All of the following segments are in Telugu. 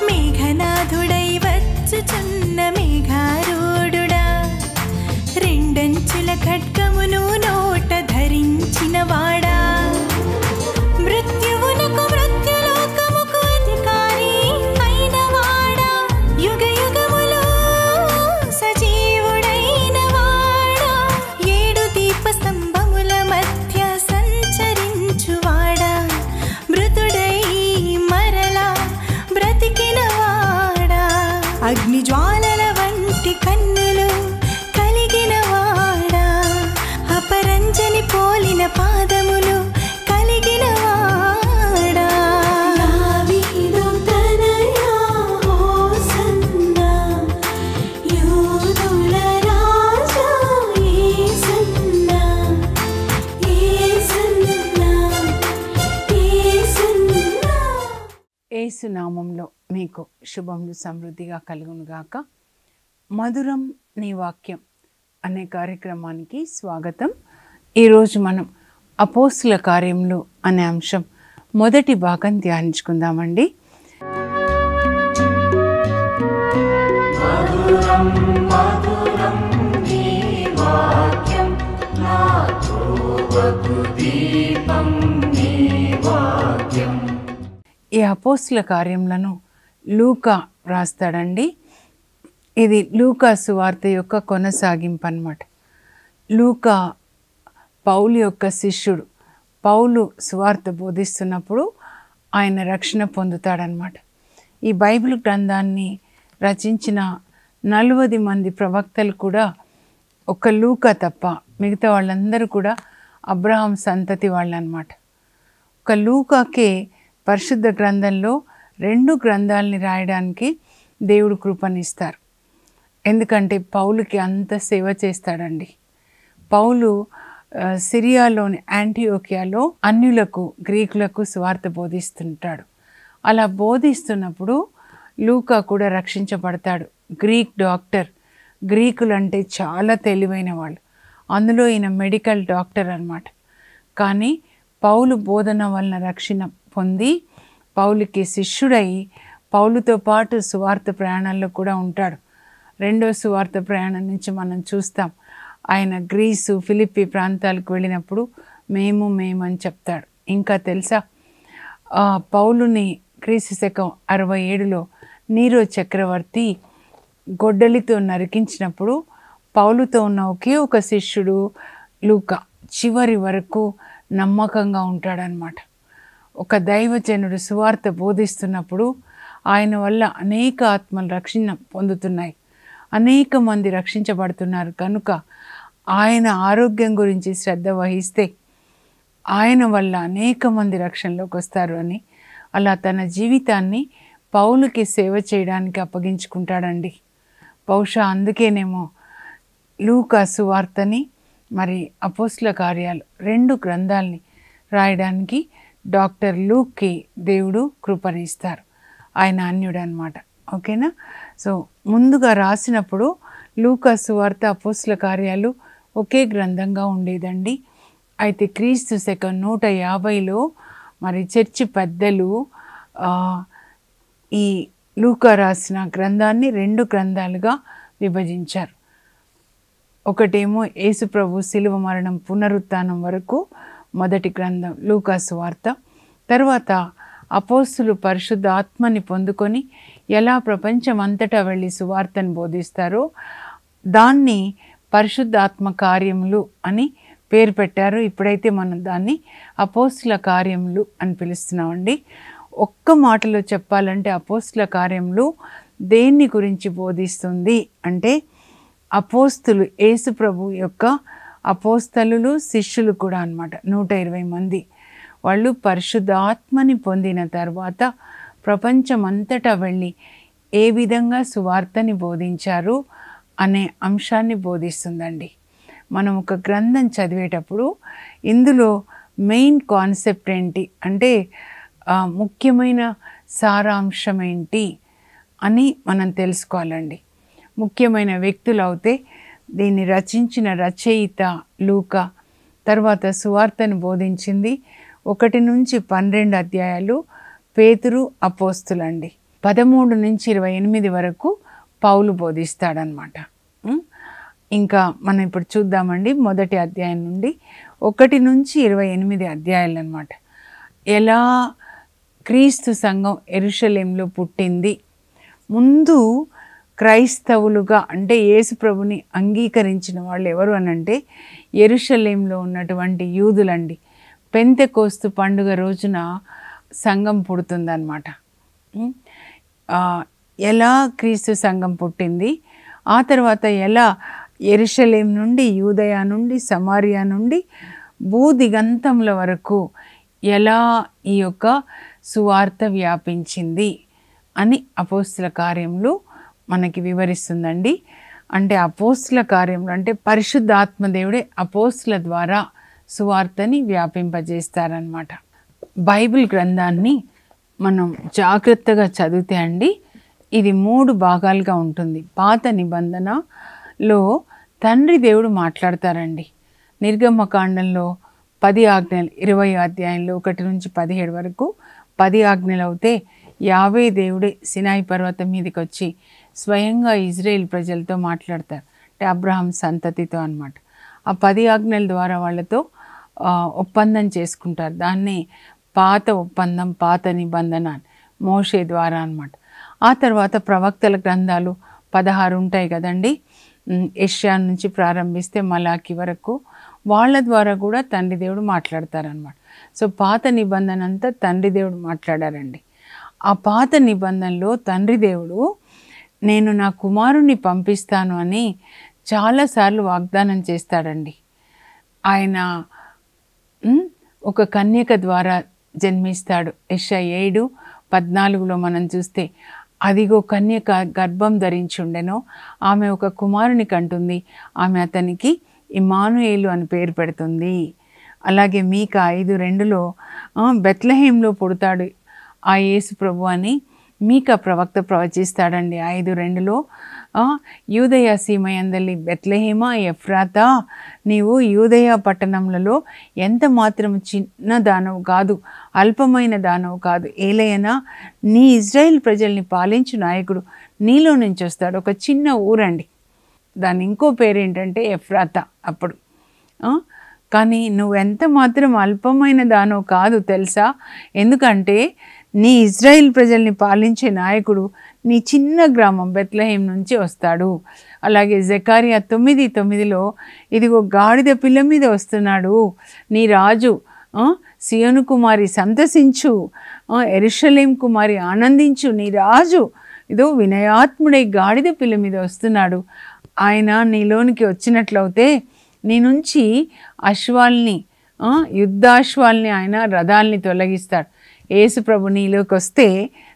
మేఘనాథుడై వచ్చుచున్న మేఘారూఢుడా, రెండంచుల ఖడ్గమును నోట ధరించిన వాడా, మృత్యువునకు మృత్యులోకముకు అధికారి అయిన వాడా, యుగ యుగములో సజీవుడైన వాడా, ఏడు దీప స్తంభముల మధ్య సంచరించువాడా, మృతుడై మరలా బ్రతికిన వాడా, అగ్నిజ్వాలల వంటి కన్నులు కలిగిన వాడా, అపరంజని పోలిన పాదములు కలిగిన వాడా, దావీదు తనయా హోసన్నా, యూదుల రాజా యేసన్నా, యేసన్నా, యేసన్నా. యేసు నామంలో మీకు శుభములు సమృద్ధిగా కలుగునుగాక. మధురం నీ వాక్యం అనే కార్యక్రమానికి స్వాగతం. ఈరోజు మనం అపోస్తుల కార్యములు అనే అంశం మొదటి భాగం ధ్యానించుకుందామండి. ఈ అపోస్తుల కార్యములను లూకా రాస్తాడండి. ఇది లూకా సువార్త యొక్క కొనసాగింపు అన్నమాట. లూకా పౌలు యొక్క శిష్యుడు. పౌలు సువార్త బోధిస్తున్నప్పుడు ఆయన రక్షణ పొందుతాడనమాట. ఈ బైబిల్ గ్రంథాన్ని రచించిన 40 మంది ప్రవక్తలు కూడా ఒక లూకా తప్ప మిగతా వాళ్ళందరూ కూడా అబ్రహాం సంతతి వాళ్ళు అన్నమాట. ఒక లూకాకే పరిశుద్ధ గ్రంథంలో 2 గ్రంథాలని రాయడానికి దేవుడు కృపనిస్తారు. ఎందుకంటే పౌలుకి అంత సేవ చేస్తాడండి. పౌలు సిరియాలోని యాంటియోకియాలో అన్యులకు గ్రీకులకు సువార్త బోధిస్తుంటాడు. అలా బోధిస్తున్నప్పుడు లూకా కూడా రక్షించబడతాడు. Greek doctor. గ్రీకులు అంటే చాలా తెలివైన వాళ్ళు. అందులో ఈయన మెడికల్ డాక్టర్ అన్నమాట. కానీ పౌలు బోధన వలన రక్షణ పొంది పౌలుకి శిష్యుడై పౌలుతో పాటు సువార్త ప్రయాణాల్లో కూడా ఉంటాడు. 2వ సువార్త ప్రయాణం నుంచి మనం చూస్తాం. ఆయన గ్రీసు ఫిలిప్పి ప్రాంతాలకు వెళ్ళినప్పుడు మేము అని చెప్తాడు. ఇంకా తెలుసా, పౌలుని క్రీస్తు శకం 67లో నీరో చక్రవర్తి గొడ్డలితో నరికించినప్పుడు పౌలుతో ఉన్న ఒకే ఒక శిష్యుడు లూకా చివరి వరకు నమ్మకంగా ఉంటాడనమాట. ఒక దైవజనుడు సువార్త బోధిస్తున్నప్పుడు ఆయన వల్ల అనేక ఆత్మలు రక్షణ పొందుతున్నాయి, అనేక మంది రక్షించబడుతున్నారు. కనుక ఆయన ఆరోగ్యం గురించి శ్రద్ధ వహిస్తే ఆయన వల్ల అనేక మంది రక్షణలోకి వస్తారు అని అలా తన జీవితాన్ని పౌలుకి సేవ చేయడానికి అప్పగించుకుంటాడండి. బహుశా అందుకేనేమో లూకా సువార్తని మరి అపోస్తుల కార్యాలు 2 గ్రంథాలని రాయడానికి డాక్టర్ లూక్కి దేవుడు కృపనిస్తారు. ఆయన అన్యుడు అనమాట. ఓకేనా? సో ముందుగా రాసినప్పుడు లూకా సువార్త అపోస్తుల కార్యాలు ఒకే గ్రంథంగా ఉండేదండి. అయితే క్రీస్తు శకం 150లో మరి చర్చి పెద్దలు ఈ లూకా రాసిన గ్రంథాన్ని 2 గ్రంథాలుగా విభజించారు. ఒకటేమో యేసుప్రభు శిలువ మరణం పునరుత్థానం వరకు మొదటి గ్రంథం లూకా సువార్త. తర్వాత అపోస్తులు పరిశుద్ధ ఆత్మని పొందుకొని ఎలా ప్రపంచం అంతటా వెళ్ళి సువార్తను బోధిస్తారో దాన్ని పరిశుద్ధాత్మ కార్యములు అని పేరు పెట్టారు. ఇప్పుడైతే మనం దాన్ని అపోస్తుల కార్యములు అని పిలుస్తున్నామండి. ఒక్క మాటలో చెప్పాలంటే అపోస్తుల కార్యములు దేన్ని గురించి బోధిస్తుంది అంటే అపోస్తులు యేసు ప్రభు యొక్క అపోస్తలులు శిష్యులు కూడా అన్నమాట. 120 మంది వాళ్ళు పరిశుద్ధ ఆత్మని పొందిన తర్వాత ప్రపంచమంతటా వెళ్ళి ఏ విధంగా సువార్తని బోధించారు అనే అంశాన్ని బోధిస్తుందండి. మనం ఒక గ్రంథం చదివేటప్పుడు ఇందులో మెయిన్ కాన్సెప్ట్ ఏంటి అంటే ముఖ్యమైన సారాంశం ఏంటి అని మనం తెలుసుకోవాలండి. ముఖ్యమైన వ్యక్తులు అయితే దీన్ని రచించిన రచయిత లూకా, తర్వాత సువార్తను బోధించింది 1-12 అధ్యాయాలు పేతురు అపోస్తులండి. 13-28 వరకు పౌలు బోధిస్తాడనమాట. ఇంకా మనం ఇప్పుడు చూద్దామండి మొదటి అధ్యాయం నుండి 1-28 అధ్యాయాలు అనమాట. ఎలా క్రీస్తు సంఘం యెరూషలేములో పుట్టింది. ముందు క్రైస్తవులుగా అంటే యేసు ప్రభుని అంగీకరించిన వాళ్ళు ఎవరు అనంటే యెరూషలేములో ఉన్నటువంటి యూదులండి. పెంతెకోస్తు పండుగ రోజున సంఘం పుడుతుందన్నమాట. ఎలా క్రీస్తు సంఘం పుట్టింది, ఆ తర్వాత ఎలా యెరూషలేం నుండి యూదయ నుండి సమారియా నుండి భూదిగంతముల వరకు ఎలా ఈ యొక్క సువార్త వ్యాపించింది అని అపోస్తుల కార్యములు మనకి వివరిస్తుందండి. అంటే అపోస్తుల కార్యములు అంటే పరిశుద్ధాత్మ దేవుడే అపోస్తుల ద్వారా సువార్తని వ్యాపింపజేస్తారనమాట. బైబిల్ గ్రంథాన్ని మనం జాగ్రత్తగా చదివితే అండి ఇది 3 భాగాలుగా ఉంటుంది. పాత నిబంధనలో తండ్రి దేవుడు మాట్లాడతారండి. నిర్గమకాండంలో 10 ఆజ్ఞలు 20 అధ్యాయంలో 1-17 వరకు 10 ఆజ్ఞలు అవుతే యావే దేవుడే సినాయి పర్వతం మీదకి వచ్చి స్వయంగా ఇజ్రాయేల్ ప్రజలతో మాట్లాడతారు. అంటే అబ్రహాం సంతతితో అన్నమాట. ఆ 10 ఆజ్ఞల ద్వారా వాళ్ళతో ఒప్పందం చేసుకుంటారు. దాన్ని పాత ఒప్పందం, పాత నిబంధన మోషే ద్వారా అన్నమాట. ఆ తర్వాత ప్రవక్తల గ్రంథాలు 16 ఉంటాయి కదండి. యెషయా నుంచి ప్రారంభిస్తే మలాకి వరకు వాళ్ళ ద్వారా కూడా తండ్రి దేవుడు మాట్లాడతారనమాట. సో పాత నిబంధన అంతా తండ్రి దేవుడు మాట్లాడారండి. ఆ పాత నిబంధనలో తండ్రి దేవుడు నేను నా కుమారుణ్ణి పంపిస్తాను అని చాలాసార్లు వాగ్దానం చేస్తాడండి. ఆయన ఒక కన్యక ద్వారా జన్మిస్తాడు. యెషయా 7:14 మనం చూస్తే అదిగో కన్యక గర్భం ధరించుండెనో, ఆమె ఒక కుమారుని కంటుంది, ఆమె అతనికి ఇమ్మానుయేలు అని పేరు పెడుతుంది. అలాగే మీకా 5:2 బెత్లెహేంలో పుడతాడు ఆ యేసు ప్రభు అని మీకా ప్రవక్త ప్రవచిస్తాడండి. 5:2 యూదయ సీమయందలి బెత్లెహేమా ఎఫ్రాతా, నీవు యూదయ పట్టణములలో ఎంత మాత్రం చిన్న దానవు కాదు, అల్పమైన దానవు కాదు. ఏలయనా నీ ఇజ్రాయిల్ ప్రజల్ని పాలించు నాయకుడు నీలో నుంచి వస్తాడు. ఒక చిన్న ఊరండి, దాని ఇంకో పేరు ఏంటంటే ఎఫ్రాతా. అప్పుడు కానీ నువ్వెంత మాత్రం అల్పమైన దానవు కాదు తెలుసా, ఎందుకంటే నీ ఇజ్రాయిల్ ప్రజల్ని పాలించే నాయకుడు నీ చిన్న గ్రామం బెత్లెహేం నుంచి వస్తాడు. అలాగే జకర్యా 9:9 ఇదిగో గాడిద పిల్ల మీద వస్తున్నాడు, నీ రాజు సియోను కుమారి సంతసించు, యెరూషలేం కుమారి ఆనందించు, నీ రాజు ఇదో వినయాత్ముడై గాడిద పిల్ల మీద వస్తున్నాడు. ఆయన నీలోనికి వచ్చినట్లయితే నీ నుంచి అశ్వాల్ని యుద్ధాశ్వాల్ని ఆయన రథాల్ని తొలగిస్తాడు. యేసు ప్రభు నీలోకి వస్తే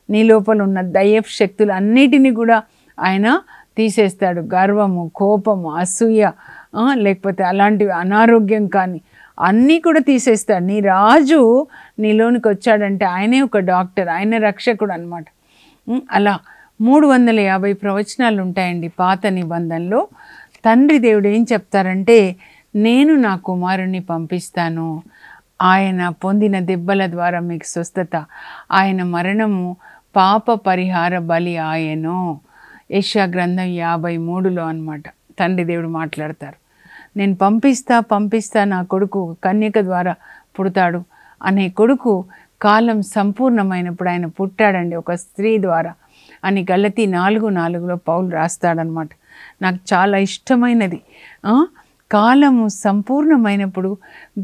నీ లోపల ఉన్న దయ్యపు శక్తులు అన్నిటినీ కూడా ఆయన తీసేస్తాడు. గర్వము, కోపము, అసూయ, లేకపోతే అలాంటివి అనారోగ్యం కానీ అన్నీ కూడా తీసేస్తాడు. నీ రాజు నీలోనికి వచ్చాడంటే ఆయనే ఒక డాక్టర్, ఆయన రక్షకుడు అనమాట. అలా 350 ప్రవచనాలు ఉంటాయండి పాత నిబంధనలో. తండ్రి దేవుడు ఏం చెప్తారంటే నేను నా కుమారుణ్ణి పంపిస్తాను, ఆయన పొందిన దెబ్బల ద్వారా మీకు స్వస్థత, ఆయన మరణము పాప పరిహార బలి ఆయనో. యెషయా గ్రంథం 53 అన్నమాట తండ్రి దేవుడు మాట్లాడతారు. నేను పంపిస్తా నా కొడుకు కన్యక ద్వారా పుడతాడు అనే కొడుకు కాలం సంపూర్ణమైనప్పుడు ఆయన పుట్టాడండి ఒక స్త్రీ ద్వారా అని గలతీ 4:4 పౌలు రాస్తాడనమాట. నాకు చాలా ఇష్టమైనది. కాలము సంపూర్ణమైనప్పుడు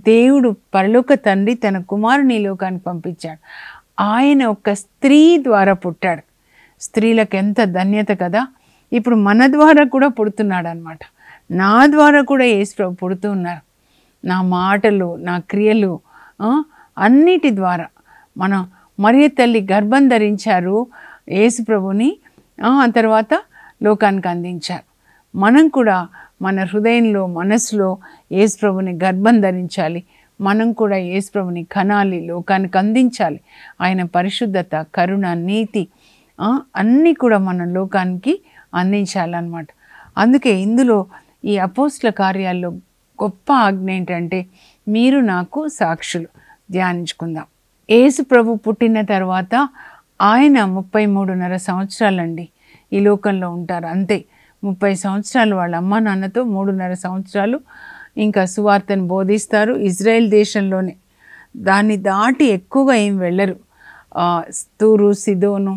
దేవుడు పరలోక తండ్రి తన కుమారుని లోకానికి పంపించాడు. ఆయన ఒక స్త్రీ ద్వారా పుట్టాడు. స్త్రీలకు ఎంత ధన్యత కదా. ఇప్పుడు మన ద్వారా కూడా పుడుతున్నాడు అనమాట. నా ద్వారా కూడా యేసు ప్రభు పుడుతూ ఉన్నారు. నా మాటలు, నా క్రియలు అన్నిటి ద్వారా మనం మరియ తల్లి గర్భం ధరించారు, యేసు ప్రభుని ఆ తర్వాత లోకానికి అందించారు. మనం కూడా మన హృదయంలో, మనసులో యేసు ప్రభుని గర్భం ధరించాలి. మనం కూడా యేసు ప్రభుని కనాలి, లోకానికి అందించాలి. ఆయన పరిశుద్ధత, కరుణ, నీతి అన్నీ కూడా మనం లోకానికి అందించాలన్నమాట. అందుకే ఇందులో ఈ అపోస్తల కార్యాల్లో గొప్ప ఆజ్ఞ ఏంటంటే మీరు నాకు సాక్షులు. ధ్యానించుకుందాం. యేసు ప్రభు పుట్టిన తర్వాత ఆయన 33.5 సంవత్సరాలండి ఈ లోకంలో ఉంటారు. అంతే 30 సంవత్సరాలు వాళ్ళ అమ్మ నాన్నతో, 3.5 సంవత్సరాలు ఇంకా సువార్తను బోధిస్తారు ఇజ్రాయెల్ దేశంలోనే. దాన్ని దాటి ఎక్కువగా ఏం వెళ్ళరు. తూరు, సిదోను,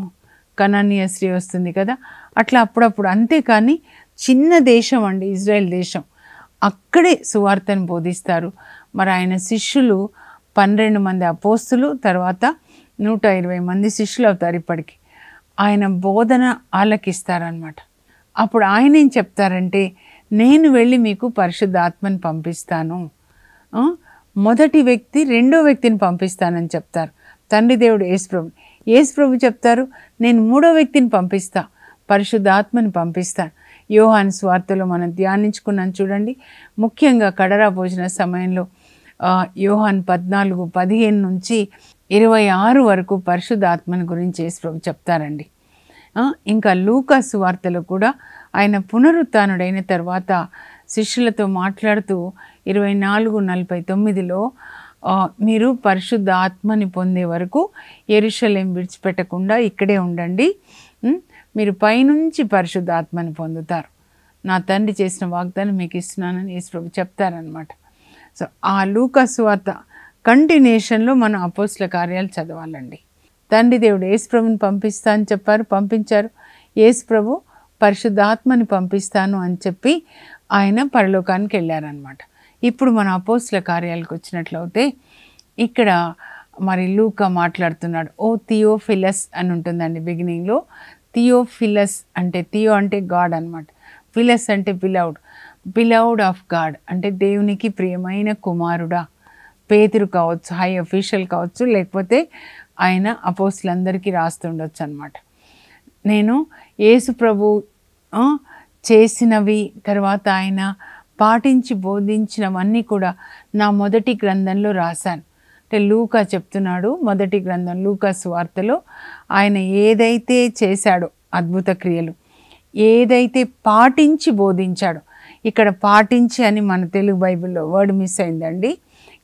కనానీయ స్త్రీ వస్తుంది కదా, అట్లా అప్పుడప్పుడు. అంతేకాని చిన్న దేశం అండి ఇజ్రాయెల్ దేశం. అక్కడే సువార్తను బోధిస్తారు. మరి ఆయన శిష్యులు 12 మంది అపోస్తులు, తర్వాత 120 మంది శిష్యులు అవుతారు ఇప్పటికి. ఆయన బోధన ఆలకిస్తారనమాట. అప్పుడు ఆయన ఏం చెప్తారంటే, నేను వెళ్ళి మీకు పరిశుద్ధాత్మని పంపిస్తాను, మొదటి వ్యక్తి రెండో వ్యక్తిని పంపిస్తానని చెప్తారు. తండ్రి దేవుడు యేసు ప్రభు చెప్తారు, నేను మూడో వ్యక్తిని పంపిస్తా, పరిశుద్ధాత్మని పంపిస్తాను. యోహాను సువార్తలో మనం ధ్యానించుకున్నాం చూడండి. ముఖ్యంగా కడరా భోజన సమయంలో యోహాను 14:15 నుంచి 26 వరకు పరిశుద్ధాత్మని గురించి యేసు ప్రభు చెప్తారండి. ఇంకా లూకా సువార్తలో కూడా ఆయన పునరుత్థానుడైన తర్వాత శిష్యులతో మాట్లాడుతూ 24:49లో మీరు పరిశుద్ధ ఆత్మని పొందే వరకు యెరూషలేం విడిచిపెట్టకుండా ఇక్కడే ఉండండి, మీరు పైనుంచి పరిశుద్ధ ఆత్మని పొందుతారు, నా తండ్రి చేసిన వాగ్దానం మీకు ఇస్తున్నానని యేసు ప్రభు చెప్తారనమాట. సో ఆ లూకా సువార్త కంటిన్యూషన్లో మనం అపోస్తల కార్యాలు చదవాలండి. తండ్రి దేవుడు యేసు ప్రభుని పంపిస్తా అని చెప్పారు, పంపించారు. యేసు ప్రభు పరిశుద్ధాత్మని పంపిస్తాను అని చెప్పి ఆయన పరలోకానికి వెళ్ళారనమాట. ఇప్పుడు మన అపోస్తల కార్యాలకు వచ్చినట్లయితే ఇక్కడ మరి లూకా మాట్లాడుతున్నాడు. ఓ థియోఫిలస్ అని ఉంటుందండి బిగినింగ్లో. థియోఫిలస్ అంటే, థియో అంటే గాడ్ అనమాట, ఫిలస్ అంటే బిలౌడ్ ఆఫ్ గాడ్ అంటే దేవునికి ప్రియమైన కుమారుడా. పేతురు కావచ్చు, హై అఫీషియల్ కావచ్చు, లేకపోతే ఆయన అపోస్తులందరికీ రాస్తుండొచ్చు అనమాట. నేను యేసు ప్రభు చేసినవి, తర్వాత ఆయన పాటించి బోధించినవన్నీ కూడా నా మొదటి గ్రంథంలో రాశాను. అంటే లూకా చెప్తున్నాడు, మొదటి గ్రంథం లూకా సువార్తలో ఆయన ఏదైతే చేశాడో అద్భుత క్రియలు, ఏదైతే పాటించి బోధించాడో. ఇక్కడ పాటించి అని మన తెలుగు బైబిల్లో వర్డ్ మిస్ అయిందండి,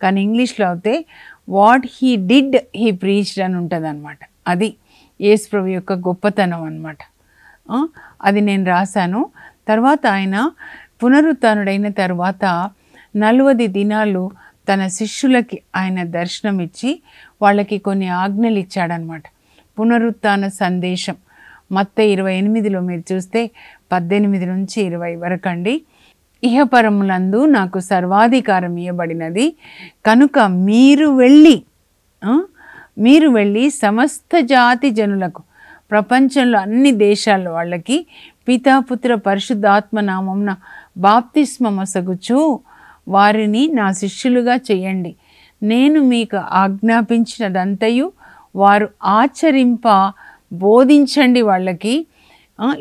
కానీ ఇంగ్లీష్లో అయితే what he did he preached అని ఉంటుంది అనమాట. అది యేసు ప్రభు యొక్క గొప్పతనం అనమాట. అది నేను రాశాను. తర్వాత ఆయన పునరుత్థానుడైన తర్వాత 40 దినాలు తన శిష్యులకి ఆయన దర్శనం ఇచ్చి వాళ్ళకి కొన్ని ఆజ్ఞలు ఇచ్చాడనమాట. పునరుత్థాన సందేశం మత్తయి 28లో మీరు చూస్తే 18 నుంచి 20 వరకు అండి. ఇహపరములందు నాకు సర్వాధికారం ఇవ్వబడినది కనుక మీరు వెళ్ళి సమస్త జాతి జనులకు, ప్రపంచంలో అన్ని దేశాల వాళ్ళకి పితాపుత్ర పరిశుద్ధాత్మ నామమున బాప్తిస్మమొసగుచు వారిని నా శిష్యులుగా చేయండి. నేను మీకు ఆజ్ఞాపించినదంతయు వారు ఆచరింప బోధించండి వాళ్ళకి,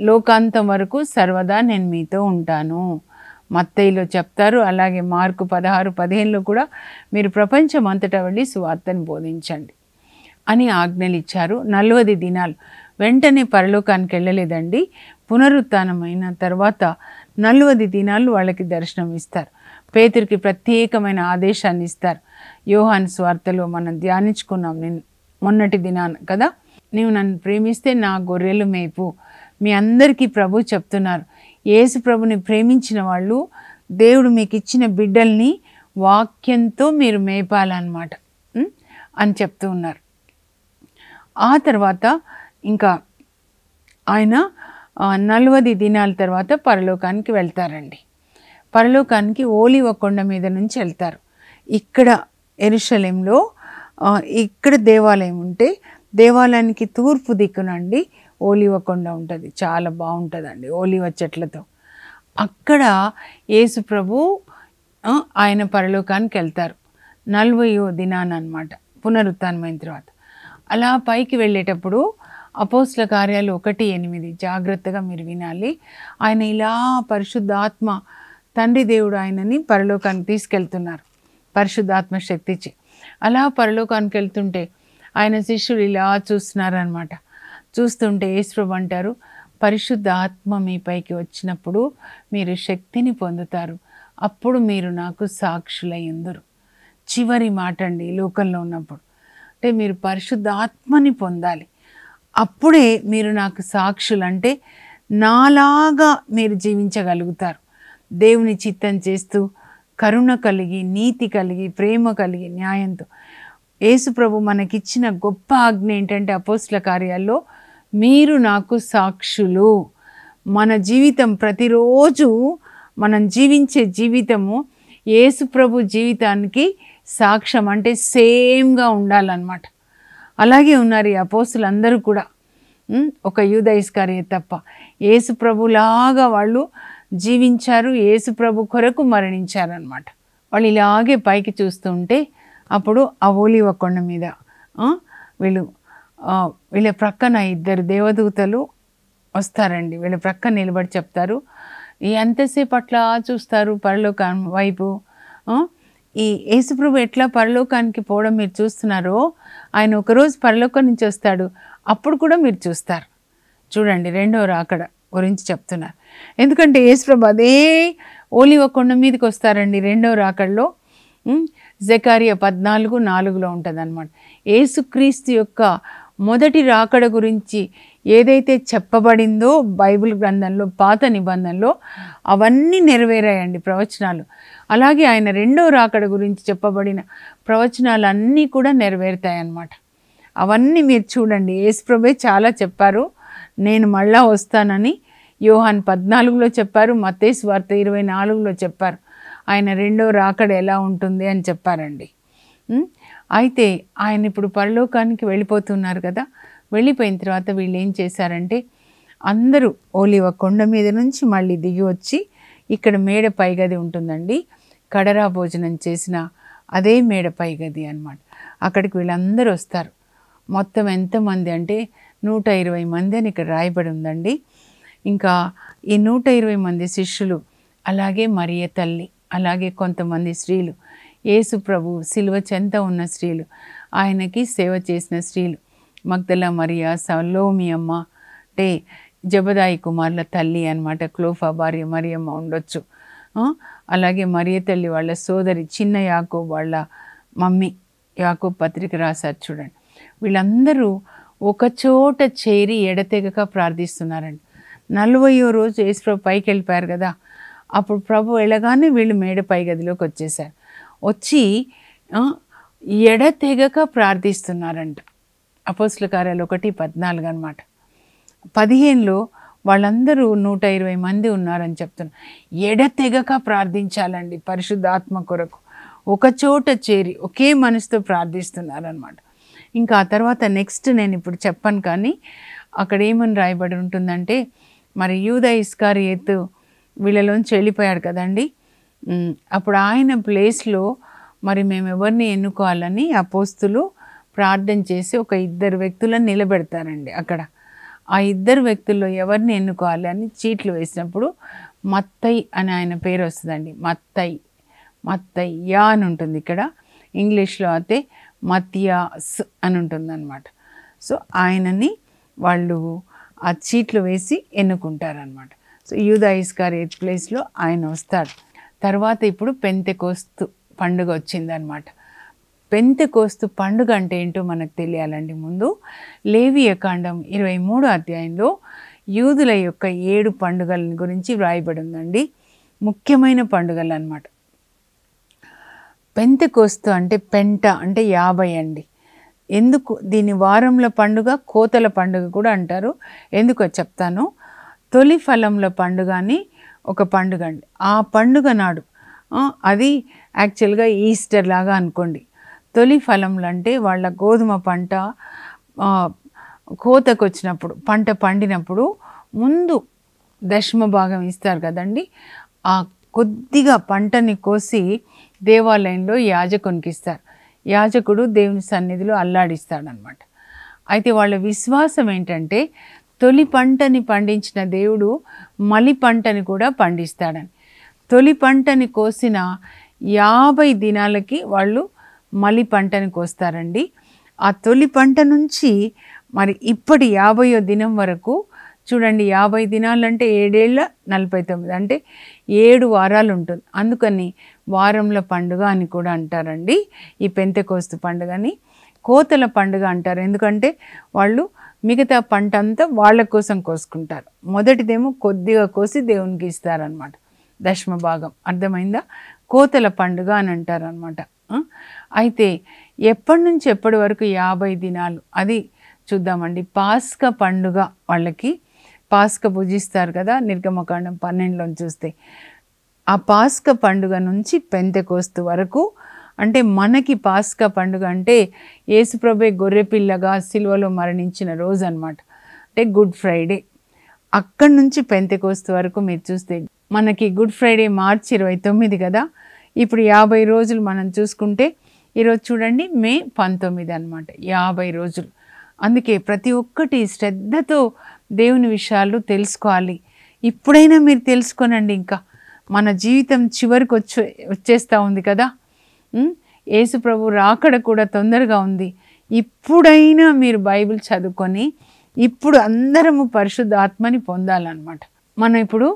లోకాంతం వరకు సర్వదా నేను మీతో ఉంటాను. మత్తయిలో చెప్తారు. అలాగే మార్కు 16:15లో కూడా మీరు ప్రపంచం అంతటా వెళ్ళి సువార్తను బోధించండి అని ఆజ్ఞలు ఇచ్చారు. 40 దినాలు వెంటనే పరలోకానికి వెళ్ళలేదండి. పునరుత్థానమైన తర్వాత 40 దినాలు వాళ్ళకి దర్శనం ఇస్తారు. పేతురికి ప్రత్యేకమైన ఆదేశాన్ని ఇస్తారు. యోహాను సువార్తలో మనం ధ్యానించుకున్నాం మొన్నటి దినాన కదా, నీవు నన్ను ప్రేమిస్తే నా గొర్రెలు మేపు. మీ అందరికీ ప్రభు చెప్తున్నారు, యేసు ప్రభుని ప్రేమించిన వాళ్ళు దేవుడు మీకు ఇచ్చిన బిడ్డల్ని వాక్యంతో మీరు మేపాలన్నమాట అని చెప్తూ ఉన్నారు. ఆ తర్వాత ఇంకా ఆయన 40 దినాల తర్వాత పరలోకానికి వెళ్తారండి. పరలోకానికి ఓలివ కొండ మీద నుంచి వెళ్తారు. ఇక్కడ యెరూషలేంలో ఇక్కడ దేవాలయం ఉంటే దేవాలయానికి తూర్పు దిక్కునండి ఓలివ కొండ ఉంటుంది. చాలా బాగుంటుందండి ఓలివ చెట్లతో. అక్కడ యేసు ప్రభు ఆయన పరలోకానికి వెళ్తారు 40వ దినాన అనమాట, పునరుత్థానమైన తర్వాత. అలా పైకి వెళ్ళేటప్పుడు అపోస్తల కార్యాలు 1:8 జాగ్రత్తగా మీరు వినాలి. ఆయన ఇలా పరిశుద్ధాత్మ తండ్రి దేవుడు ఆయనని పరలోకానికి తీసుకెళ్తున్నారు పరిశుద్ధాత్మ శక్తిచ్చి. అలా పరలోకానికి వెళ్తుంటే ఆయన శిష్యులు ఇలా చూస్తున్నారనమాట. చూస్తుంటే యేసు ప్రభు అంటారు, పరిశుద్ధ ఆత్మ మీ పైకి వచ్చినప్పుడు మీరు శక్తిని పొందుతారు, అప్పుడు మీరు నాకు సాక్షులయ్యుందురు. చివరి మాట అండి ఈ లోకంలో ఉన్నప్పుడు. అంటే మీరు పరిశుద్ధాత్మని పొందాలి. అప్పుడే మీరు నాకు సాక్షులు. అంటే నాలాగా మీరు జీవించగలుగుతారు. దేవుని చిత్తం చేస్తూ కరుణ కలిగి, నీతి కలిగి, ప్రేమ కలిగి, న్యాయంతో. యేసుప్రభు మనకిచ్చిన గొప్ప ఆజ్ఞ ఏంటంటే అపోస్తల కార్యాల్లో మీరు నాకు సాక్షులు. మన జీవితం ప్రతిరోజు మనం జీవించే జీవితము యేసుప్రభు జీవితానికి సాక్ష్యం. అంటే సేమ్గా ఉండాలన్నమాట. అలాగే ఉన్నారు ఈ అపోస్తులందరూ కూడా. ఒక యూదా ఇస్కరియోతు తప్ప యేసుప్రభులాగా వాళ్ళు జీవించారు. యేసుప్రభు కొరకు మరణించారనమాట. వాళ్ళు ఇలాగే పైకి చూస్తుంటే అప్పుడు ఆ ఒలీవ కొండ మీద వీళ్ళ ప్రక్కన ఇద్దరు దేవదూతలు వస్తారండి. వీళ్ళ ప్రక్కన నిలబడి చెప్తారు, ఎంతసేపు అట్లా చూస్తారు పరలోకం వైపు. ఈ యేసుప్రభు ఎట్లా పరలోకానికి పోవడం మీరు చూస్తున్నారో, ఆయన ఒకరోజు పరలోకం నుంచి వస్తాడు, అప్పుడు కూడా మీరు చూస్తారు. చూడండి, రెండవ రాకడ గురించి చెప్తున్నారు. ఎందుకంటే యేసుప్రభు అదే ఒలీవ కొండ మీదకి వస్తారండి రెండవ రాకడలో. జకరియా 14:4 ఉంటుంది అనమాట. యేసుక్రీస్తు యొక్క మొదటి రాకడ గురించి ఏదైతే చెప్పబడిందో బైబిల్ గ్రంథంలో, పాత నిబంధనలో, అవన్నీ నెరవేరాయండి ప్రవచనాలు. అలాగే ఆయన రెండో రాకడ గురించి చెప్పబడిన ప్రవచనాలన్నీ కూడా నెరవేరుతాయన్నమాట. అవన్నీ మీరు చూడండి. యేసుప్రభువే చాలా చెప్పారు, నేను మళ్ళా వస్తానని. యోహాను 14లో చెప్పారు, మత్తయి సువార్త 24లో చెప్పారు. ఆయన రెండో రాకడ ఎలా ఉంటుంది అని చెప్పారండి. అయితే ఆయన ఇప్పుడు పరలోకానికి వెళ్ళిపోతున్నారు కదా. వెళ్ళిపోయిన తర్వాత వీళ్ళు ఏం చేశారంటే అందరూ ఒలీవ కొండ మీద నుంచి మళ్ళీ దిగి వచ్చి ఇక్కడ మేడ పైగది ఉంటుందండి. కడరా భోజనం చేసిన అదే మేడ పైగది అన్నమాట. అక్కడికి వీళ్ళందరూ వస్తారు. మొత్తం ఎంతమంది అంటే 120 మంది అని ఇక్కడ రాయబడి ఉందండి. ఇంకా ఈ 120 మంది శిష్యులు, అలాగే మరియ తల్లి, అలాగే కొంతమంది స్త్రీలు, యేసు ప్రభు సిలువ చెంత ఉన్న స్త్రీలు, ఆయనకి సేవ చేసిన స్త్రీలు, మగ్దల మరియా, సలోమి అమ్మ, అంటే జబదాయి కుమారుల తల్లి అన్నమాట, క్లోఫా భార్య మరియమ్మ ఉండొచ్చు. అలాగే మరియ తల్లి వాళ్ళ సోదరి చిన్న యాకోబు వాళ్ళ మమ్మీ, యాకోబు పత్రిక రాశారు చూడండి. వీళ్ళందరూ ఒక చోట చేరి ఎడతెగక ప్రార్థిస్తున్నారండి. 40వ రోజు యేసుప్రభు పైకి వెళ్ళిపోయారు కదా. అప్పుడు ప్రభు వెళ్ళగానే వీళ్ళు మేడ పై గదిలోకి వచ్చేసారు. వచ్చి ఎడతెగక ప్రార్థిస్తున్నారంట. అపోస్తల కార్యాలు 1:14 అన్నమాట. 15లో వాళ్ళందరూ 120 మంది ఉన్నారని చెప్తున్నారు. ఎడతెగక ప్రార్థించాలండి పరిశుద్ధాత్మ కొరకు. ఒక చోట చేరి ఒకే మనసుతో ప్రార్థిస్తున్నారనమాట. ఇంకా ఆ తర్వాత నెక్స్ట్ నేను ఇప్పుడు చెప్పను, కానీ అక్కడ ఏమని రాయబడి ఉంటుందంటే, మరి యూదా ఇస్కరియోతు వీళ్ళలోంచి వెళ్ళిపోయాడు కదండి. అప్పుడు ఆయన ప్లేస్లో మరి మేము ఎవరిని ఎన్నుకోవాలని అపోస్తులు ప్రార్థన చేసి ఒక 2 వ్యక్తులను నిలబెడతారండి అక్కడ. ఆ 2 వ్యక్తుల్లో ఎవరిని ఎన్నుకోవాలి అని చీట్లు వేసినప్పుడు మత్తయి అని ఆయన పేరు వస్తుందండి. మత్తయ్యా అని ఉంటుంది ఇక్కడ. ఇంగ్లీష్లో అయితే మత్తియాస్ అని ఉంటుంది అన్నమాట. సో ఆయనని వాళ్ళు ఆ చీట్లు వేసి ఎన్నుకుంటారనమాట. సో యూదా ఇస్కరియోతు ప్లేస్లో ఆయన వస్తాడు. తర్వాత ఇప్పుడు పెంతెకోస్తు పండుగ వచ్చిందనమాట. పెంతెకోస్తు పండుగ అంటే ఏంటో మనకు తెలియాలండి. ముందు లేవియ కాండం 23వ అధ్యాయంలో యూదుల యొక్క 7 పండుగల గురించి వ్రాయబడి ఉందండి. ముఖ్యమైన పండుగలు అన్నమాట. పెంతెకోస్తు అంటే పెంట అంటే 50 అండి. ఎందుకు దీని వారంల పండుగ, కోతల పండుగ కూడా అంటారు. ఎందుకో చెప్తాను. తొలి ఫలంల పండుగ అని ఒక పండుగ అండి. ఆ పండుగ నాడు అది యాక్చువల్గా ఈస్టర్ లాగా అనుకోండి. తొలి ఫలంలు అంటే వాళ్ళ గోధుమ పంట కోతకు వచ్చినప్పుడు, పంట పండినప్పుడు ముందు దశమ భాగం ఇస్తారు కదండి. ఆ కొద్దిగా పంటని కోసి దేవాలయంలో యాజకునికి ఇస్తారు. యాజకుడు దేవుని సన్నిధిలో అల్లాడిస్తాడనమాట. అయితే వాళ్ళ విశ్వాసం ఏంటంటే తొలి పంటని పండించిన దేవుడు మలి పంటని కూడా పండిస్తాడని. తొలి పంటని కోసిన 50 దినాలకి వాళ్ళు మలి పంటని కోస్తారండి. ఆ తొలి పంట నుంచి మరి ఇప్పటి 50వ దినం వరకు చూడండి 50 దినాలంటే 7 ఏళ్ళ 49 అంటే 7 వారాలు ఉంటుంది. అందుకని వారంల పండుగ అని కూడా అంటారండి. ఈ పెంతెకోస్తు పండుగని కోతల పండుగ అంటారు. ఎందుకంటే వాళ్ళు మిగతా పంట అంతా వాళ్ళ కోసం కోసుకుంటారు. మొదటిదేమో కొద్దిగా కోసి దేవునికి ఇస్తారనమాట, దశమ భాగం. అర్థమైందా? కోతల పండుగ అని అంటారనమాట. అయితే ఎప్పటి నుంచి ఎప్పటి వరకు 50 దినాలు అది చూద్దామండి. పాస్కా పండుగ, వాళ్ళకి పాస్కా భుజిస్తారు కదా, నిర్గమకాండం 12లో చూస్తే. ఆ పాస్కా పండుగ నుంచి పెంతెకోస్తు వరకు, అంటే మనకి పాస్కా పండుగ అంటే యేసుప్రభే గొర్రెపిల్లగా సిలువలో మరణించిన రోజు అనమాట. అంటే గుడ్ ఫ్రైడే. అక్కడి నుంచి పెంతెకోస్తు వరకు మీరు చూస్తే మనకి గుడ్ ఫ్రైడే మార్చి 29 కదా. ఇప్పుడు 50 రోజులు మనం చూసుకుంటే ఈరోజు చూడండి మే 19 అనమాట. 50 రోజులు. అందుకే ప్రతి ఒక్కటి శ్రద్ధతో దేవుని విషయాలు తెలుసుకోవాలి. ఇప్పుడైనా మీరు తెలుసుకోనండి. ఇంకా మన జీవితం చివరికి వచ్చేస్తూ ఉంది కదా. యేసు ప్రభు రాకడ కూడా తొందరగా ఉంది. ఇప్పుడైనా మీరు బైబిల్ చదువుకొని ఇప్పుడు అందరము పరిశుద్ధ ఆత్మని పొందాలన్నమాట. మనం ఇప్పుడు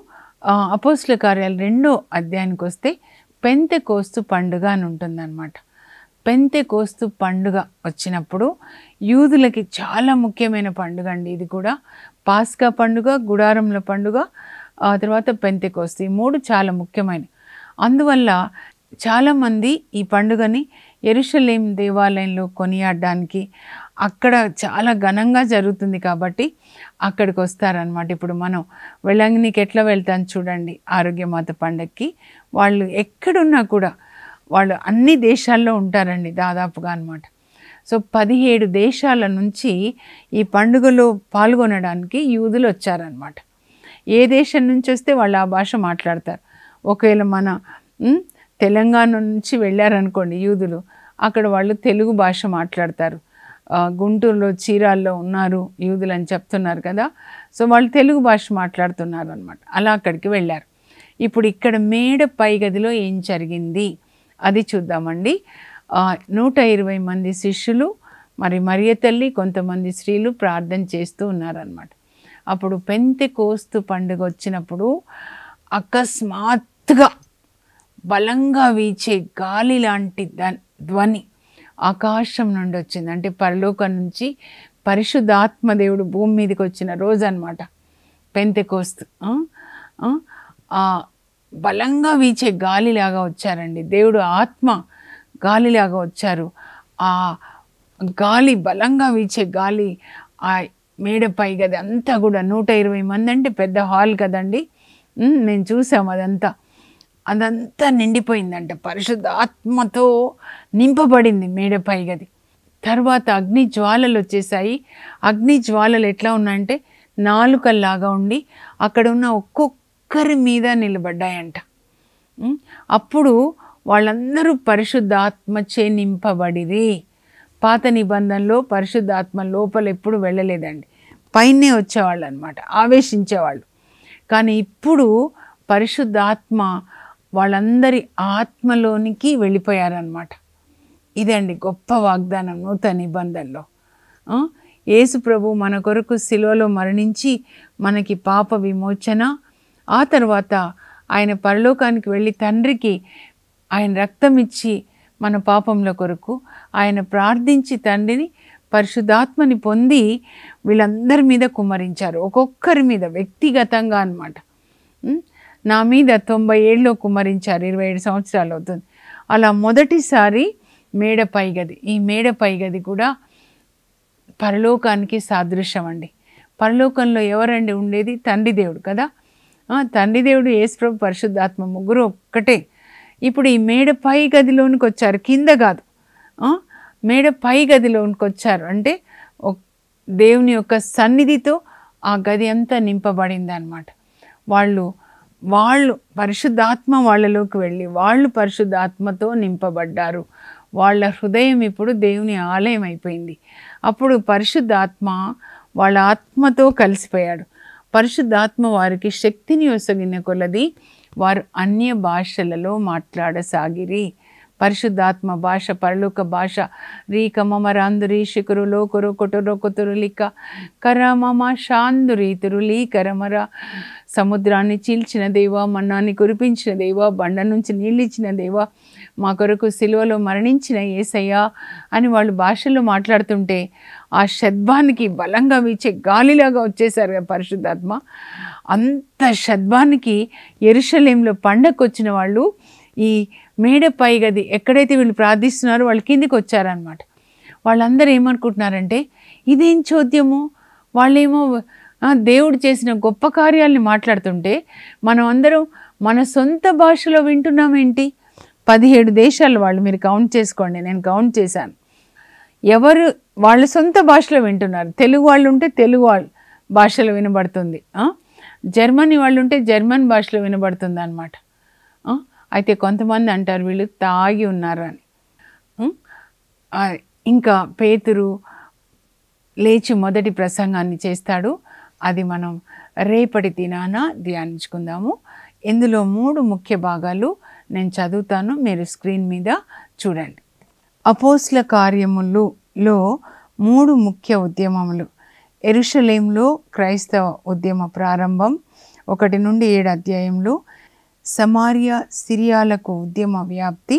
అపోస్తలుల కార్యాలు 2వ అధ్యాయానికి వస్తే పెంతెకోస్తు పండుగ అని ఉంటుందన్నమాట. పెంతెకోస్తు పండుగ వచ్చినప్పుడు యూదులకి చాలా ముఖ్యమైన పండుగ అండి. ఇది కూడా పాస్కా పండుగ, గుడారముల పండుగ, ఆ తర్వాత పెంతెకోస్తు, ఈ 3 చాలా ముఖ్యమైన. అందువల్ల చాలామంది ఈ పండుగని యెరూషలేం దేవాలయంలో కొనియాడడానికి, అక్కడ చాలా ఘనంగా జరుగుతుంది కాబట్టి అక్కడికి వస్తారనమాట. ఇప్పుడు మనం వెళ్ళంగినికి ఎట్లా వెళ్తాం చూడండి, ఆరోగ్యమాత పండగకి. వాళ్ళు ఎక్కడున్నా కూడా వాళ్ళు అన్ని దేశాల్లో ఉంటారండి దాదాపుగా అనమాట. సో 17 దేశాల నుంచి ఈ పండుగలో పాల్గొనడానికి యూదులు వచ్చారనమాట. ఏ దేశం నుంచి వస్తే వాళ్ళు ఆ భాష మాట్లాడతారు. ఒకవేళ మన తెలంగాణ నుంచి వెళ్ళారనుకోండి యూదులు, అక్కడ వాళ్ళు తెలుగు భాష మాట్లాడతారు. గుంటూరులో చీరాల్లో ఉన్నారు యూదులు అని చెప్తున్నారు కదా. సో వాళ్ళు తెలుగు భాష మాట్లాడుతున్నారు అనమాట. అలా అక్కడికి వెళ్ళారు. ఇప్పుడు ఇక్కడ మేడ పై గదిలో ఏం జరిగింది అది చూద్దామండి. 120 మంది శిష్యులు, మరి మరియ తల్లి, కొంతమంది స్త్రీలు ప్రార్థన చేస్తూ ఉన్నారనమాట. అప్పుడు పెంతెకోస్తు పండుగ వచ్చినప్పుడు అకస్మాత్తుగా బలంగా వీచే గాలి లాంటి ధ్వని ఆకాశం నుండి వచ్చింది. అంటే పరలోకం నుంచి పరిశుద్ధాత్మ దేవుడు భూమి మీదకి వచ్చిన రోజు అనమాట పెంతెకోస్తు. బలంగా వీచే గాలిలాగా వచ్చారండి. దేవుడు ఆత్మ గాలిలాగా వచ్చారు. ఆ గాలి, బలంగా వీచే గాలి ఆ మేడపై గది అంతా కూడా 120 మంది అంటే పెద్ద హాల్ కదండి. నేను చూసాము అదంతా నిండిపోయిందంట, పరిశుద్ధ ఆత్మతో నింపబడింది మేడపై గది. తర్వాత అగ్ని జ్వాలలు వచ్చేసాయి. అగ్ని జ్వాలలు ఎట్లా ఉన్నాయంటే నాలుకల్లాగా ఉండి అక్కడ ఉన్న ఒక్కొక్కరి మీద నిలబడ్డాయంట. అప్పుడు వాళ్ళందరూ పరిశుద్ధాత్మచే నింపబడిరి. పాత నిబంధనలో పరిశుద్ధాత్మ లోపల ఎప్పుడు వెళ్ళలేదండి, పైనే వచ్చేవాళ్ళు అనమాట, ఆవేశించేవాళ్ళు. కానీ ఇప్పుడు పరిశుద్ధాత్మ వాళ్ళందరి ఆత్మలోనికి వెళ్ళిపోయారనమాట. ఇదండి గొప్ప వాగ్దానం నూతన నిబంధనలో. యేసు ప్రభు మన కొరకు సిలువలో మరణించి మనకి పాప విమోచన, ఆ తర్వాత ఆయన పరలోకానికి వెళ్ళి తండ్రికి ఆయన రక్తం ఇచ్చి మన పాపంల కొరకు ఆయన ప్రార్థించి తండ్రిని పరిశుద్ధాత్మని పొంది వీళ్ళందరి మీద కుమ్మరించారు, ఒక్కొక్కరి మీద వ్యక్తిగతంగా అన్నమాట. నా మీద 90 ఏళ్ళలో కుమ్మరించారు, 27 సంవత్సరాలు అవుతుంది. అలా మొదటిసారి మేడపై గది. ఈ మేడపై గది కూడా పరలోకానికి సాదృశ్యం అండి. పరలోకంలో ఎవరండి ఉండేది? తండ్రి దేవుడు కదా. తండ్రి దేవుడు, యేసుప్రభు, పరిశుద్ధాత్మ, ముగ్గురు ఒక్కటే. ఇప్పుడు ఈ మేడపై గదిలోనికి వచ్చారు, కింద కాదు. మేడపై గదిలోనికి వచ్చారు అంటే దేవుని యొక్క సన్నిధితో ఆ గది అంతా నింపబడింది అన్నమాట. వాళ్ళు పరిశుద్ధాత్మ వాళ్ళలోకి వెళ్ళి వాళ్ళు పరిశుద్ధాత్మతో నింపబడ్డారు. వాళ్ళ హృదయం ఇప్పుడు దేవుని ఆలయం అయిపోయింది. అప్పుడు పరిశుద్ధాత్మ వాళ్ళ ఆత్మతో కలిసిపోయాడు. పరిశుద్ధాత్మ వారికి శక్తిని ఒసగిన కొలది వారు అన్య భాషలలో మాట్లాడసాగిరి. పరిశుద్ధాత్మ భాష, పరలోక భాష. రీక మమ రాందురి శిఖరు లోకురు కొటురు కొతురు లిక్క కర మమ శాందురి తురులి కరమర. సముద్రాన్ని చీల్చిన దేవా, మన్నాన్ని కురిపించిన దేవా, బండ నుంచి నీళ్ళిచ్చిన దేవా, మా కొరకు సిలువలో మరణించిన యేసయ్యా అని వాళ్ళు భాషల్లో మాట్లాడుతుంటే ఆ షద్భానికి బలంగా వీచే గాలిలాగా వచ్చేసారు పరిశుద్ధాత్మ. అంత షద్భానికి యెరూషలేంలో పండగకు వచ్చిన వాళ్ళు ఈ మేడ పై గది ఎక్కడైతే వీళ్ళు ప్రార్థిస్తున్నారో వాళ్ళు కిందికి వచ్చారనమాట. వాళ్ళందరూ ఏమనుకుంటున్నారంటే ఇదేం చోద్యము, వాళ్ళేమో దేవుడు చేసిన గొప్ప కార్యాలని మాట్లాడుతుంటే మనం అందరం మన సొంత భాషలో వింటున్నామేంటి. 17 దేశాలు వాళ్ళు, మీరు కౌంట్ చేసుకోండి, నేను కౌంట్ చేశాను. ఎవరు వాళ్ళ సొంత భాషలో వింటున్నారు. తెలుగు వాళ్ళు ఉంటే తెలుగు వాళ్ళ భాషలో వినబడుతుంది, జర్మనీ వాళ్ళు ఉంటే జర్మన్ భాషలో వినబడుతుంది అనమాట. అయితే కొంతమంది అంటారు వీళ్ళు తాగి ఉన్నారు అని. ఇంకా పేతురు లేచి మొదటి ప్రసంగాన్ని చేస్తాడు. అది మనం రేపటి దినాన ధ్యానించుకుందాము. ఇందులో 3 ముఖ్య భాగాలు నేను చదువుతాను, మీరు స్క్రీన్ మీద చూడండి. అపోస్తల కార్యములలో 3 ముఖ్య ఉద్యమములు. యెరూషలేంలో క్రైస్తవ ఉద్యమ ప్రారంభం 1 నుండి 7 అధ్యాయంలో. సమారియా సిరియాలకు ఉద్యమ వ్యాప్తి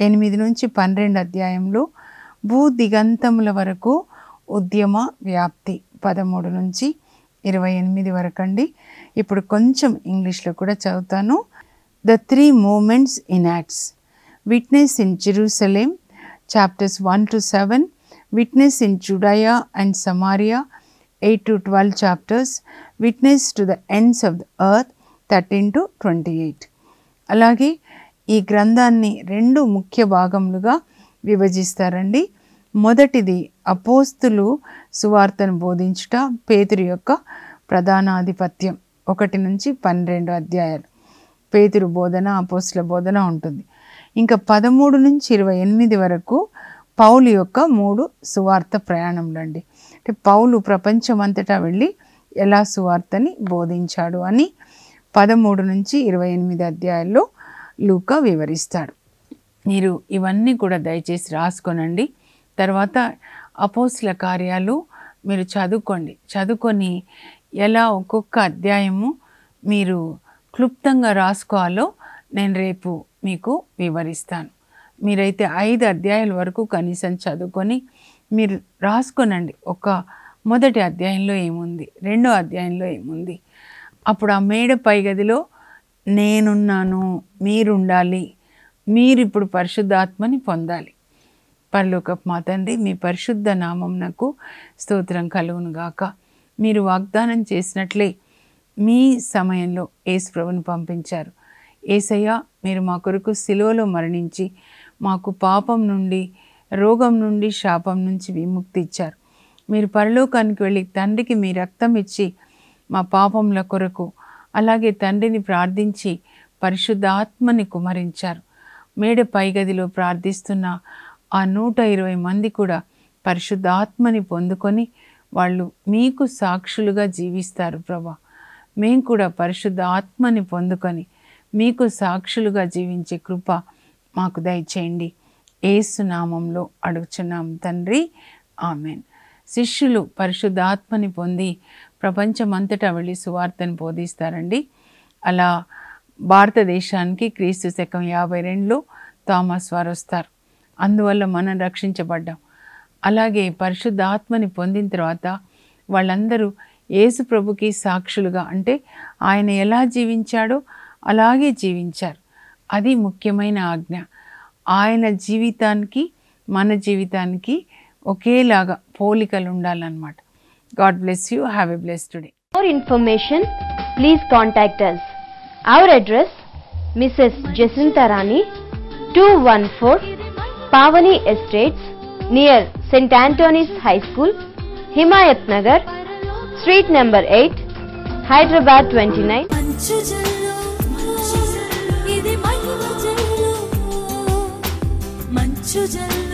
8 నుంచి 12 అధ్యాయంలో. భూ దిగంతముల వరకు ఉద్యమ వ్యాప్తి 13 నుంచి 28 వరకు అండి. ఇప్పుడు కొంచెం ఇంగ్లీష్లో కూడా చదువుతాను. The 3 moments in acts. Witness in Jerusalem chapters 1 to 7. Witness in Judea and Samaria 8 to 12 chapters. Witness to the ends of the earth 13 to 28. అలాగే ఈ గ్రంథాన్ని 2 ముఖ్య భాగములుగా విభజిస్తారండి. మొదటిది అపోస్తులు సువార్తను బోధించుట, పేతురు యొక్క ప్రధానాధిపత్యం 1 నుంచి 12 అధ్యాయాలు. పేతురు బోధన, అపోస్తుల బోధన ఉంటుంది. ఇంకా 13 నుంచి 28 వరకు పౌలు యొక్క 3 సువార్త ప్రయాణంలో అండి. అంటే పౌలు ప్రపంచమంతటా వెళ్ళి ఎలా సువార్తని బోధించాడు అని 13 నుంచి 28 అధ్యాయాల్లో లూకా వివరిస్తాడు. మీరు ఇవన్నీ కూడా దయచేసి రాసుకోనండి. తర్వాత అపోస్తల కార్యాలు మీరు చదువుకొని ఎలా ఒక్కొక్క అధ్యాయము మీరు క్లుప్తంగా రాసుకోవాలో నేను రేపు మీకు వివరిస్తాను. మీరైతే 5 అధ్యాయాల వరకు కనీసం చదువుకొని మీరు రాసుకోనండి. మొదటి అధ్యాయంలో ఏముంది, 2వ అధ్యాయంలో ఏముంది. అప్పుడు ఆ మేడ పై గదిలో నేనున్నాను, మీరుండాలి, మీరు ఇప్పుడు పరిశుద్ధాత్మని పొందాలి. పరలోకపు మా తండ్రి, మీ పరిశుద్ధ నామమునకు స్తోత్రం కలుగును గాక. మీరు వాగ్దానం చేసినట్లే మీ సమయంలో యేసు ప్రభువును పంపించారు. యేసయ్య, మీరు మా కొరకు సిలువలో మరణించి మాకు పాపం నుండి, రోగం నుండి, శాపం నుంచి విముక్తి ఇచ్చారు. మీరు పరలోకానికి వెళ్ళి తండ్రికి మీ రక్తం ఇచ్చి మా పాపముల కొరకు, అలాగే తండ్రిని ప్రార్థించి పరిశుద్ధ ఆత్మని కుమరించారు. మేడ పైగదిలో ప్రార్థిస్తున్న ఆ 120 మంది కూడా పరిశుద్ధ ఆత్మని పొందుకొని వాళ్ళు మీకు సాక్షులుగా జీవిస్తారు ప్రభా. మేము కూడా పరిశుద్ధ ఆత్మని పొందుకొని మీకు సాక్షులుగా జీవించే కృప మాకు దయచేయండి. యేసు నామంలో అడుగుచున్నాం తండ్రి, ఆమెన్. శిష్యులు పరిశుద్ధ ఆత్మని పొంది ప్రపంచమంతటా వెళ్ళి సువార్తను బోధిస్తారండి. అలా భారతదేశానికి క్రీస్తు శకం 52లో థామస్ వారు వస్తారు. అందువల్ల మనం రక్షించబడ్డాం. అలాగే పరిశుద్ధ ఆత్మని పొందిన తర్వాత వాళ్ళందరూ యేసు ప్రభుకి సాక్షులుగా, అంటే ఆయన ఎలా జీవించాడో అలాగే జీవించారు. అది ముఖ్యమైన ఆజ్ఞ. ఆయన జీవితానికి మన జీవితానికి ఒకేలాగా పోలికలు ఉండాలన్నమాట. God bless you. Have a blessed day. For information, please contact us. Our address, Mrs. Jacinta Rani, 214 Pavani Estates, near St. Anthony's High School, Himayat Nagar, Street number 8, Hyderabad 29. మంచు జల్లు, ఇది మహిమ జల్లు, మంచు జల్లు.